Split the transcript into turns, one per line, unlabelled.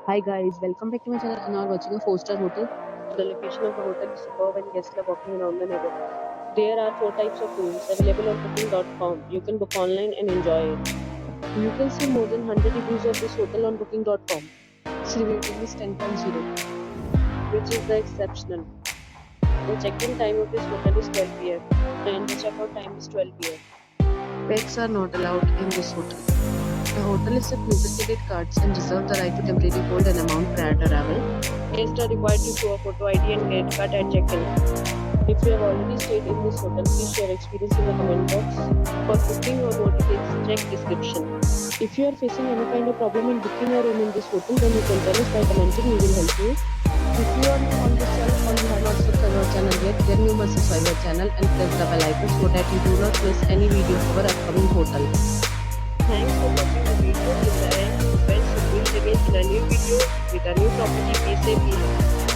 Hi guys, welcome back to my channel and now watching a 4-star hotel. The location of the hotel is superb and guests love walking around the neighborhood. There are 4 types of rooms available on booking.com. You can book online and enjoy it. You can see more than 100 reviews of this hotel on booking.com. Its rating is 10.0, which is the exceptional. The check-in time of this hotel is 12 p.m. and the check-out time is 12 p.m. Pets are not allowed in this hotel. The hotel accepts major credit cards and reserves the right to temporarily hold an amount prior to arrival. Guests are required to show a photo ID and credit card at check-in. If you have already stayed in this hotel, please share experience in the comment box. For booking or more details, check description. If you are facing any kind of problem in booking a room in this hotel, then you can tell us by commenting. We will help you. If you are new on this channel or you have not subscribed our channel yet, then you must subscribe our channel and press the bell icon so that you do not miss any video of our upcoming hotel. Thanks for watching the video till the end. Friends, we will meet again in a new video with a new property. Be safe, be happy.